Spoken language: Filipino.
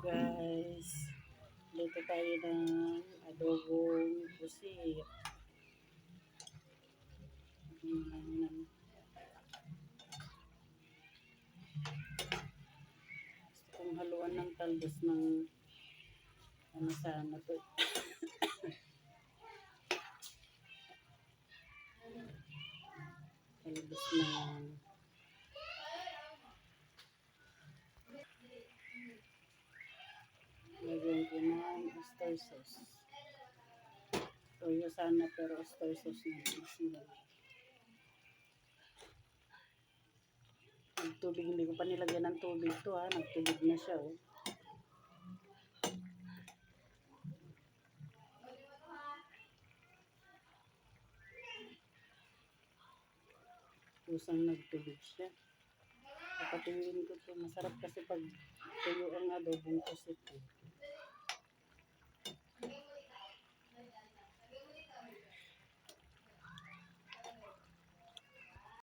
Guys, dito tayo ng adobong pusit. Gusto kong haluan ng talbos ng ano sana to. Talbos ng lagyan ko ng oyster sauce. Toyo sana pero oyster sauce na sila. Nagtubig, hindi ko pa nilagyan ng tubig to ha. Nagtubig na siya oh. Kusang nagtubig siya. Kapatuyuin ko to. Masarap kasi pag tuyo ang adobong pusit eh.